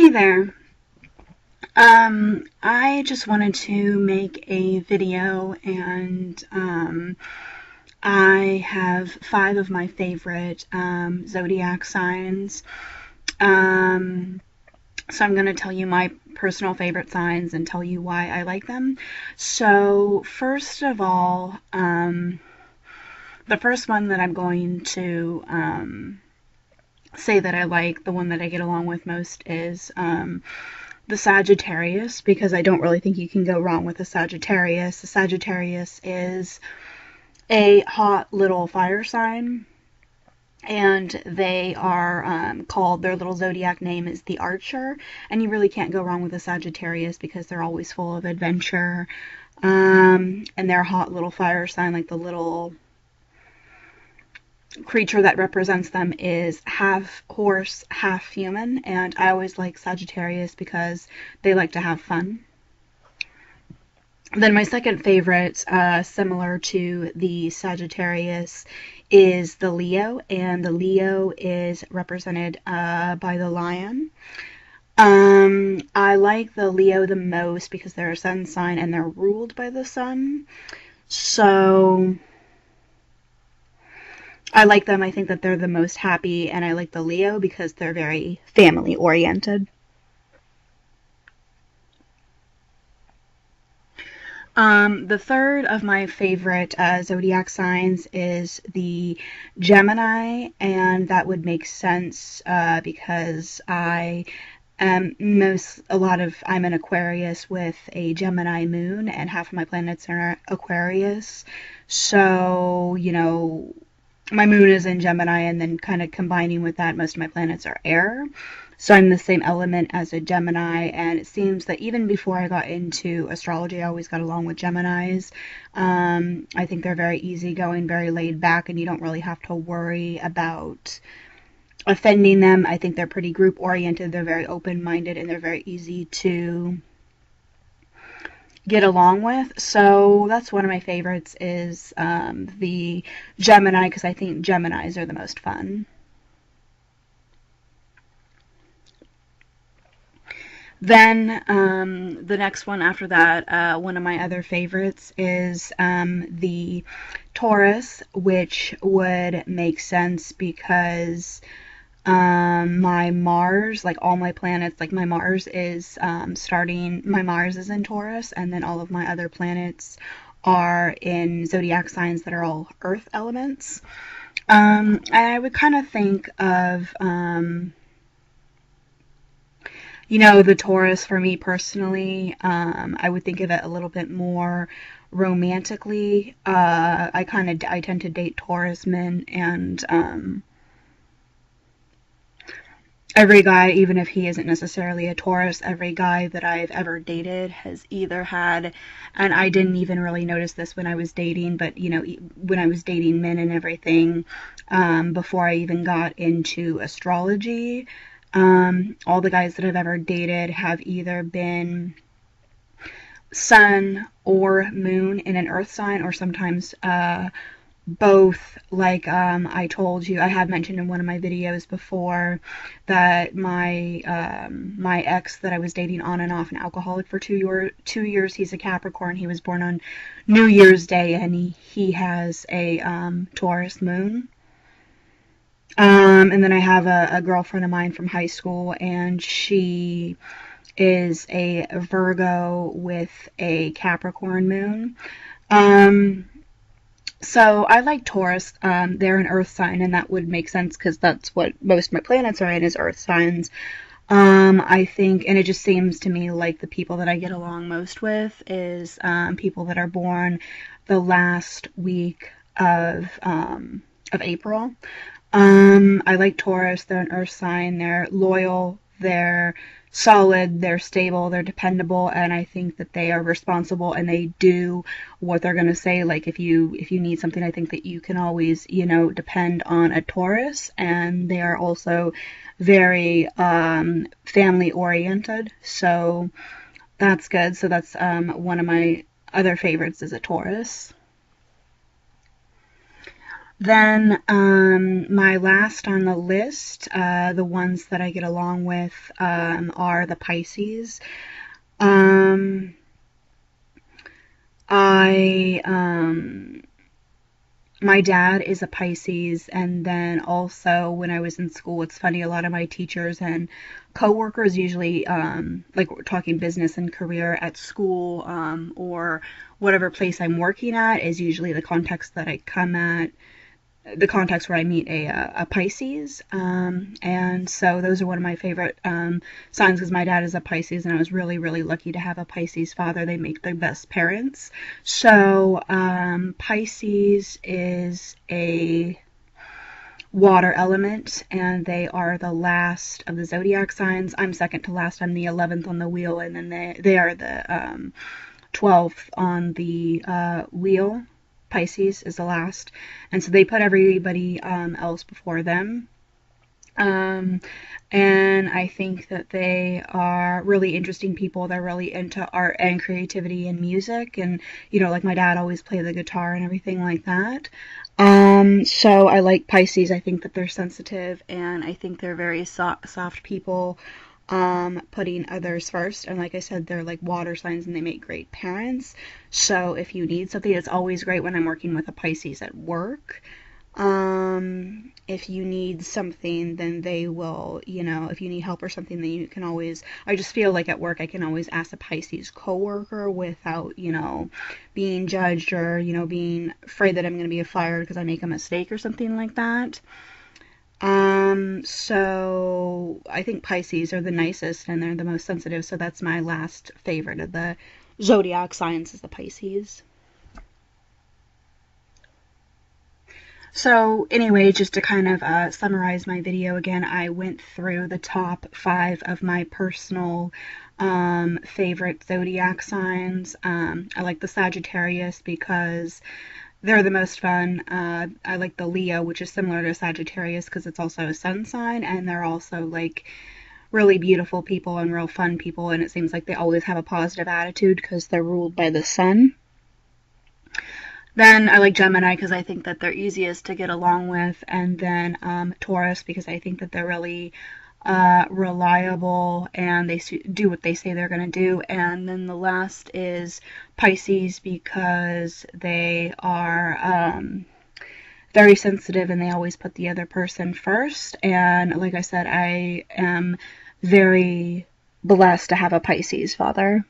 Hey there. I just wanted to make a video and I have 5 of my favorite zodiac signs. Um, so I'm going to tell you my personal favorite signs and tell you why I like them. So first of all, the first one that I'm going to say that I like, the one that I get along with most is the Sagittarius, because I don't really think you can go wrong with a Sagittarius. The Sagittarius is a hot little fire sign, and they are called, their little zodiac name is the Archer, and you really can't go wrong with a Sagittarius because they're always full of adventure, and they're a hot little fire sign. Like, the little creature that represents them is half horse, half human, and I always like Sagittarius because they like to have fun. Then my second favorite, similar to the Sagittarius, is the Leo, and the Leo is represented by the lion. I like the Leo the most because they're a sun sign and they're ruled by the sun. So I like them. I think that they're the most happy, and I like the Leo because they're very family oriented. The third of my favorite zodiac signs is the Gemini, and that would make sense because I'm an Aquarius with a Gemini moon, and half of my planets are Aquarius. So, my moon is in Gemini, and then kind of combining with that, most of my planets are air. So I'm the same element as a Gemini, and it seems that even before I got into astrology, I always got along with Geminis. I think they're very easygoing, very laid back, and you don't really have to worry about offending them. I think they're pretty group oriented, they're very open-minded, and they're very easy to get along with. So that's one of my favorites, is the Gemini, because I think Geminis are the most fun. Then the next one after that, one of my other favorites is the Taurus, which would make sense because my Mars, like all my planets, like my Mars is my Mars is in Taurus, and then all of my other planets are in zodiac signs that are all earth elements. And I would kind of think of, the Taurus, for me personally, I would think of it a little bit more romantically. I tend to date Taurus men, and every guy, even if he isn't necessarily a Taurus, every guy that I've ever dated has either had, and I didn't even really notice this when I was dating, but when I was dating men and everything, before I even got into astrology, all the guys that I've ever dated have either been sun or moon in an earth sign, or sometimes both. Like, I told you, I have mentioned in one of my videos before that my ex that I was dating on and off, an alcoholic for 2 years, he's a Capricorn. He was born on New Year's Day, and he has a Taurus moon. And then I have a girlfriend of mine from high school, and she is a Virgo with a Capricorn moon. So I like Taurus. They're an earth sign, and that would make sense because that's what most of my planets are in, is earth signs. I think, and it just seems to me like the people that I get along most with is people that are born the last week of April. I like Taurus. They're an earth sign. They're loyal. They're solid. They're stable. They're dependable. And I think that they are responsible, and they do what they're going to say. Like, if you need something, I think that you can always, depend on a Taurus. And they are also very family oriented. So that's good. So that's one of my other favorites, is a Taurus. Then my last on the list, the ones that I get along with, are the Pisces. Um, I My dad is a Pisces, and then also when I was in school, it's funny, a lot of my teachers and coworkers usually, like we're talking business and career at school, or whatever place I'm working at is usually the context where I meet a Pisces. And so those are one of my favorite signs because my dad is a Pisces, and I was really, really lucky to have a Pisces father. They make the best parents. So Pisces is a water element, and they are the last of the zodiac signs. I'm second to last. I'm the 11th on the wheel, and then they are the 12th on the wheel. Pisces is the last, and so they put everybody else before them. Um, and I think that they are really interesting people. They're really into art and creativity and music, and like my dad always played the guitar and everything like that. So I like Pisces. I think that they're sensitive, and I think they're very soft people, putting others first. And like I said, they're like water signs, and they make great parents. So if you need something, it's always great when I'm working with a Pisces at work. If you need something, then they will, if you need help or something, then you can always, I just feel like at work I can always ask a Pisces coworker without, being judged or, being afraid that I'm going to be fired because I make a mistake or something like that. So I think Pisces are the nicest and they're the most sensitive, so that's my last favorite of the zodiac signs is the Pisces. So anyway, just to kind of summarize my video again, I went through the top 5 of my personal favorite zodiac signs. I like the Sagittarius because they're the most fun. I like the Leo, which is similar to Sagittarius because it's also a sun sign, and they're also like really beautiful people and real fun people, and it seems like they always have a positive attitude because they're ruled by the sun. Then I like Gemini because I think that they're easiest to get along with, and then Taurus because I think that they're really reliable and they do what they say they're going to do. And then the last is Pisces because they are very sensitive and they always put the other person first. And like I said, I am very blessed to have a Pisces father.